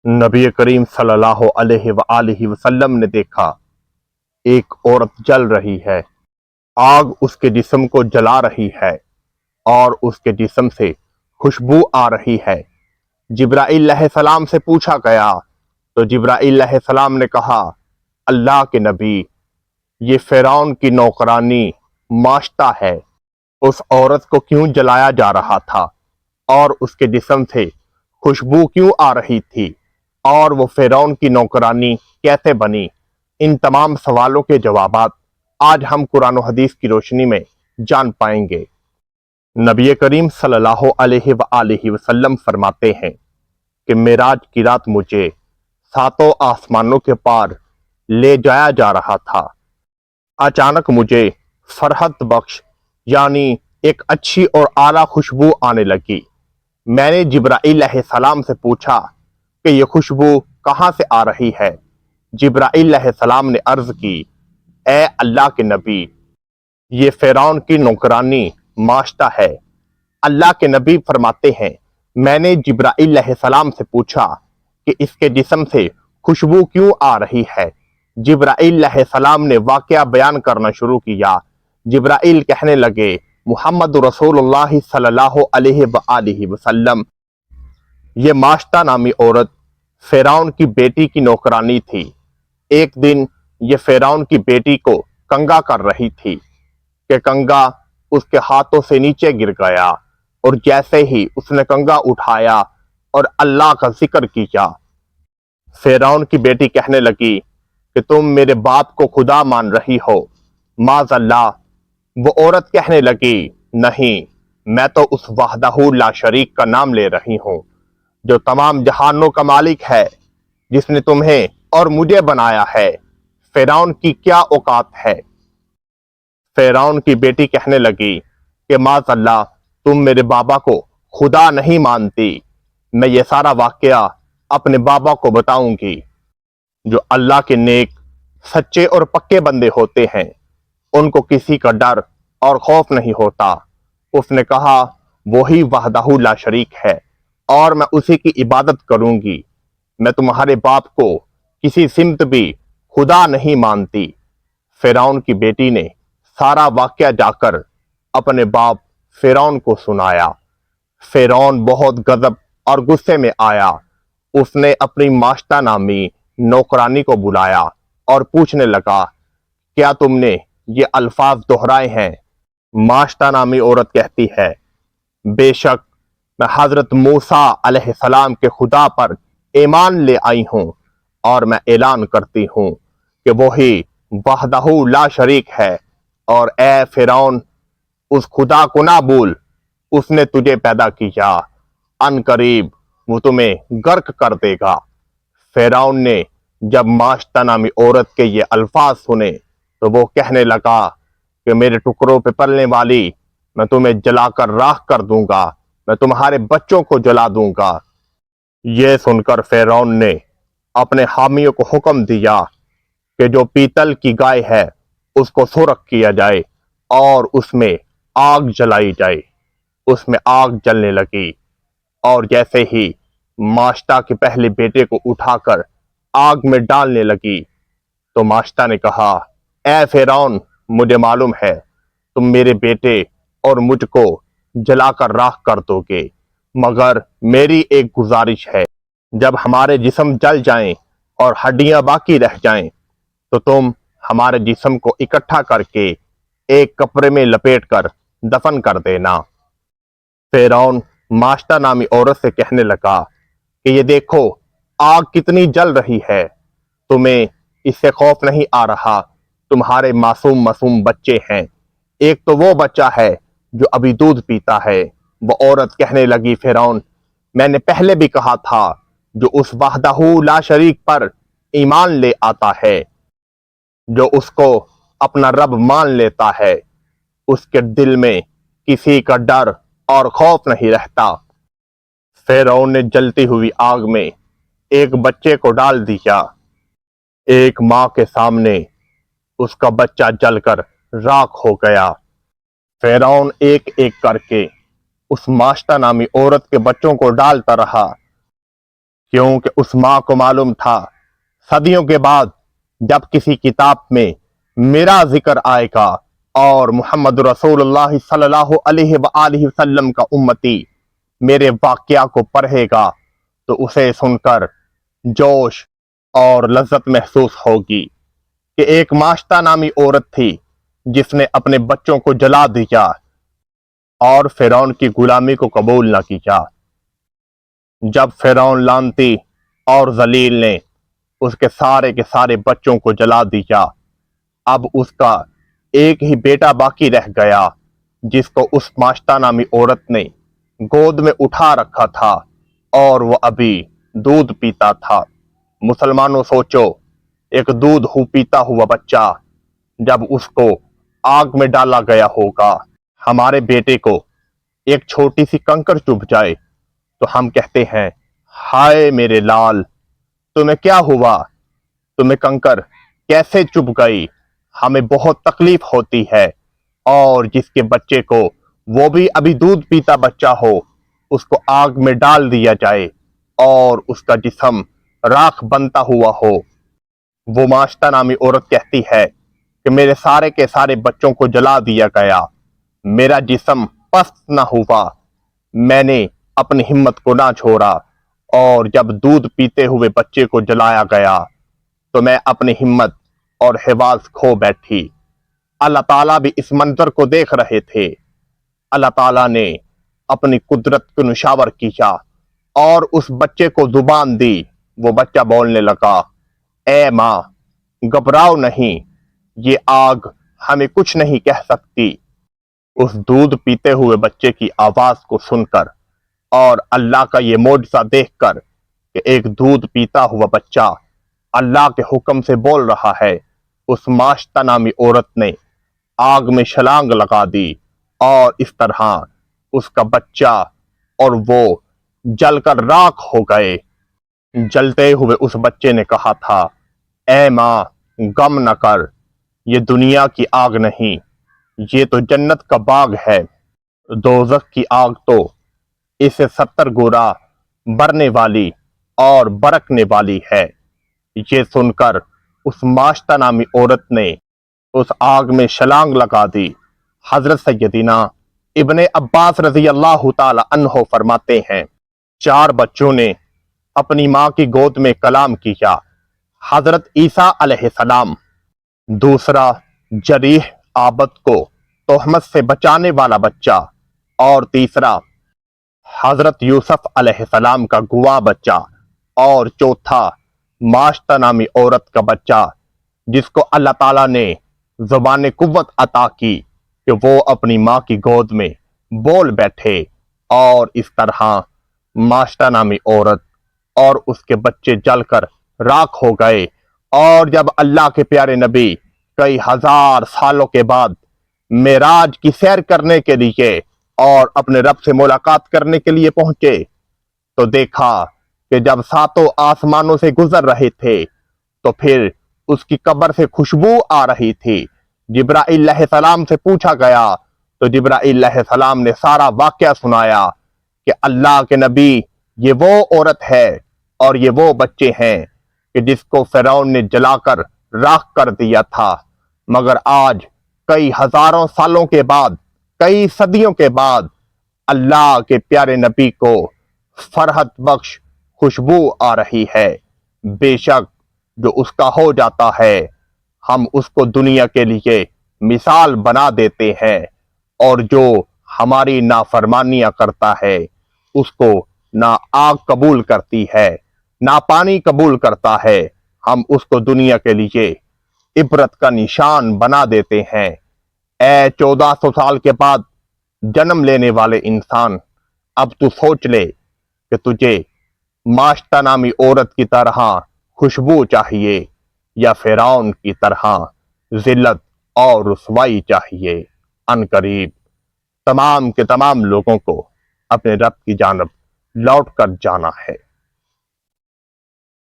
नबी करीम सल्लल्लाहु अलैहि वसल्लम ने देखा एक औरत जल रही है। आग उसके जिस्म को जला रही है और उसके जिस्म से खुशबू आ रही है। जिब्राइल अलैहिस्सलाम से पूछा गया तो जिब्राइल अलैहिस्सलाम ने कहा, अल्लाह के नबी, ये फिरौन की नौकरानी माश्ता है। उस औरत को क्यों जलाया जा रहा था और उसके जिस्म से खुशबू क्यों आ रही थी और वो फिरौन की नौकरानी कैसे बनी? इन तमाम सवालों के जवाबात आज हम कुरान और हदीस की रोशनी में जान पाएंगे। नबी करीम सल्लल्लाहु अलैहि वसल्लम फरमाते हैं कि मेराज की रात मुझे सातों आसमानों के पार ले जाया जा रहा था। अचानक मुझे फरहत बख्श यानी एक अच्छी और आला खुशबू आने लगी। मैंने जिब्राइल अलैहिस्सलाम से पूछा कि यह खुशबू कहाँ से आ रही है। जिब्राइल अलैहिस्सलाम ने अर्ज की, ए अल्लाह के नबी, ये फिरौन की नौकरानी माश्ता है। अल्लाह के नबी फरमाते हैं, मैंने जिब्राइल अलैहिस्सलाम से पूछा कि इसके जिस्म से खुशबू क्यों आ रही है। जिब्राइल अलैहिस्सलाम ने वाकया बयान करना शुरू किया। जिब्राइल कहने लगे, मुहम्मद रसूलुल्लाह सल्लल्लाहु अलैहि वसल्लम, ये माश्ता नामी औरत फिरौन की बेटी की नौकरानी थी। एक दिन ये फिरौन की बेटी को कंगा कर रही थी कि कंगा उसके हाथों से नीचे गिर गया और जैसे ही उसने कंगा उठाया और अल्लाह का जिक्र किया, फिरौन की बेटी कहने लगी कि तुम मेरे बाप को खुदा मान रही हो। माज़अल्लाह। वो औरत कहने लगी, नहीं, मैं तो उस वहदहू ला शरीक का नाम ले रही हूँ जो तमाम जहानों का मालिक है, जिसने तुम्हें और मुझे बनाया है। फिरौन की क्या औकात है। फिरौन की बेटी कहने लगी कि माज़अल्लाह, तुम मेरे बाबा को खुदा नहीं मानती। मैं ये सारा वाकया अपने बाबा को बताऊंगी। जो अल्लाह के नेक, सच्चे और पक्के बंदे होते हैं, उनको किसी का डर और खौफ नहीं होता। उसने कहा, वही वहदहू ला शरीक है और मैं उसी की इबादत करूंगी। मैं तुम्हारे बाप को किसी सिमत भी खुदा नहीं मानती। फिरौन की बेटी ने सारा वाकया जाकर अपने बाप फिरौन को सुनाया। फिरौन बहुत गजब और गुस्से में आया। उसने अपनी माश्ता नामी नौकरानी को बुलाया और पूछने लगा, क्या तुमने ये अल्फाज दोहराए हैं? माश्ता नामी औरत कहती है, बेशक मैं हजरत मूसा अलैहिस्सलाम के खुदा पर ईमान ले आई हूँ और मैं ऐलान करती हूँ कि वही वहदहू ला शरीक है। और ए फिरौन, उस खुदा को ना भूल, उसने तुझे पैदा किया। अन करीब वो तुम्हें गर्क कर देगा। फिरौन ने जब माश्ता नामी औरत के ये अल्फाज सुने तो वो कहने लगा कि मेरे टुकड़ों पे पलने वाली, मैं तुम्हें जलाकर राख कर दूंगा, मैं तुम्हारे बच्चों को जला दूंगा। ये सुनकर फिरौन ने अपने हामियों को हुक्म दिया कि जो पीतल की गाय है उसको सुरख किया जाए और उसमें आग जलाई जाए। उसमें आग जलने लगी और जैसे ही माश्ता के पहले बेटे को उठाकर आग में डालने लगी तो माश्ता ने कहा, ए फिरौन, मुझे मालूम है तुम मेरे बेटे और मुझको जलाकर राख कर दोगे, मगर मेरी एक गुजारिश है। जब हमारे जिस्म जल जाएं और हड्डियां बाकी रह जाएं तो तुम हमारे जिस्म को इकट्ठा करके एक कपड़े में लपेटकर दफन कर देना। फिरौन माश्ता नामी औरत से कहने लगा कि ये देखो, आग कितनी जल रही है, तुम्हें इससे खौफ नहीं आ रहा? तुम्हारे मासूम मासूम बच्चे हैं। एक तो वो बच्चा है जो अभी दूध पीता है। वो औरत कहने लगी, फिरौन, मैंने पहले भी कहा था, जो उस वहदहू ला शरीक पर ईमान ले आता है, जो उसको अपना रब मान लेता है, उसके दिल में किसी का डर और खौफ नहीं रहता। फिरौन ने जलती हुई आग में एक बच्चे को डाल दिया। एक माँ के सामने उसका बच्चा जलकर राख हो गया। फिरौन एक एक करके उस माश्ता नामी औरत के बच्चों को डालता रहा। کیونکہ اس ماں کو معلوم تھا صدیوں کے بعد جب کسی کتاب میں میرا ذکر آئے گا اور محمد رسول اللہ صلی اللہ علیہ وآلہ وسلم کا امتی میرے واقعہ کو پڑھے گا تو اسے سن کر جوش اور لذت محسوس ہوگی کہ ایک ماشطہ نامی عورت تھی جس نے اپنے بچوں کو جلا دیا اور فرعون کی غلامی کو قبول نہ کیا۔ جب فرعون لعنتی اور ذلیل نے اس کے سارے بچوں کو جلا دیا، اب اس کا ایک ہی بیٹا باقی رہ گیا جس کو اس ماشطہ نامی عورت نے گود میں اٹھا رکھا تھا اور وہ ابھی دودھ پیتا تھا۔ مسلمانوں سوچو، ایک دودھ پیتا ہوا بچہ جب اس کو آگ میں ڈالا گیا ہوگا، ہمارے بیٹے کو ایک چھوٹی سی کنکر چبھ جائے تو ہم کہتے ہیں ہائے میرے لال، تمہیں کیا ہوا، تمہیں کنکر کیسے چبھ گئی؟ ہمیں بہت تکلیف ہوتی ہے۔ اور جس کے بچے کو، وہ بھی ابھی دودھ پیتا بچہ ہو، اس کو آگ میں ڈال دیا جائے اور اس کا جسم راکھ بنتا ہوا ہو، وہ ماشطہ نامی عورت کہتی ہے کہ میرے سارے کے سارے بچوں کو جلا دیا گیا، میرا جسم پست نہ ہوا، میں نے اپنی ہمت کو نہ چھوڑا، اور جب دودھ پیتے ہوئے بچے کو جلایا گیا تو میں اپنی ہمت اور حواس کھو بیٹھی۔ اللہ تعالیٰ بھی اس منظر کو دیکھ رہے تھے۔ اللہ تعالیٰ نے اپنی قدرت کو نشاور کیا اور اس بچے کو زبان دی۔ وہ بچہ بولنے لگا، اے ماں، گھبراؤ نہیں، یہ آگ ہمیں کچھ نہیں کہہ سکتی۔ اس دودھ پیتے ہوئے بچے کی آواز کو سن کر اور اللہ کا یہ معجزہ دیکھ کر کہ ایک دودھ پیتا ہوا بچہ اللہ کے حکم سے بول رہا ہے، اس ماشطہ نامی عورت نے آگ میں چھلانگ لگا دی اور اس طرح اس کا بچہ اور وہ جل کر راکھ ہو گئے۔ جلتے ہوئے اس بچے نے کہا تھا، اے ماں، غم نہ کر، یہ دنیا کی آگ نہیں، یہ تو جنت کا باغ ہے۔ دوزخ کی آگ تو اسے 70 گنا برنے والی اور برکنے والی ہے۔ یہ سن کر اس ماشطہ نامی عورت نے اس آگ میں چھلانگ لگا دی۔ حضرت سیدنا ابن عباس رضی اللہ تعالی عنہ فرماتے ہیں، 4 بچوں نے اپنی ماں کی گود میں کلام کیا۔ حضرت عیسیٰ علیہ السلام، دوسرا جریح عابد کو تہمت سے بچانے والا بچہ، اور تیسرا حضرت یوسف علیہ السلام کا گواہ بچہ، اور چوتھا ماشطہ نامی عورت کا بچہ جس کو اللہ تعالیٰ نے زبان قوت عطا کی کہ وہ اپنی ماں کی گود میں بول بیٹھے، اور اس طرح ماشطہ نامی عورت اور اس کے بچے جل کر راکھ ہو گئے۔ اور جب اللہ کے پیارے نبی کئی ہزار سالوں کے بعد معراج کی سیر کرنے کے لیے اور اپنے رب سے ملاقات کرنے کے لیے پہنچے تو دیکھا کہ جب 7 آسمانوں سے گزر رہے تھے تو پھر اس کی قبر سے خوشبو آ رہی تھی۔ جبرائیل علیہ السلام سے پوچھا گیا تو جبرائیل علیہ السلام نے سارا واقعہ سنایا کہ اللہ کے نبی، یہ وہ عورت ہے اور یہ وہ بچے ہیں کہ جس کو فرعون نے جلا کر راکھ کر دیا تھا، مگر آج کئی ہزاروں سالوں کے بعد، کئی صدیوں کے بعد اللہ کے پیارے نبی کو فرحت بخش خوشبو آ رہی ہے۔ بے شک جو اس کا ہو جاتا ہے ہم اس کو دنیا کے لیے مثال بنا دیتے ہیں، اور جو ہماری نافرمانیاں کرتا ہے اس کو نہ آگ قبول کرتی ہے نہ پانی قبول کرتا ہے، ہم اس کو دنیا کے لیے عبرت کا نشان بنا دیتے ہیں۔ اے 1400 سال کے بعد جنم لینے والے انسان، اب تو سوچ لے کہ تجھے ماشطہ نامی عورت کی طرح خوشبو چاہیے یا فرعون کی طرح ذلت اور رسوائی چاہیے۔ ان قریب تمام کے تمام لوگوں کو اپنے رب کی جانب لوٹ کر جانا ہے۔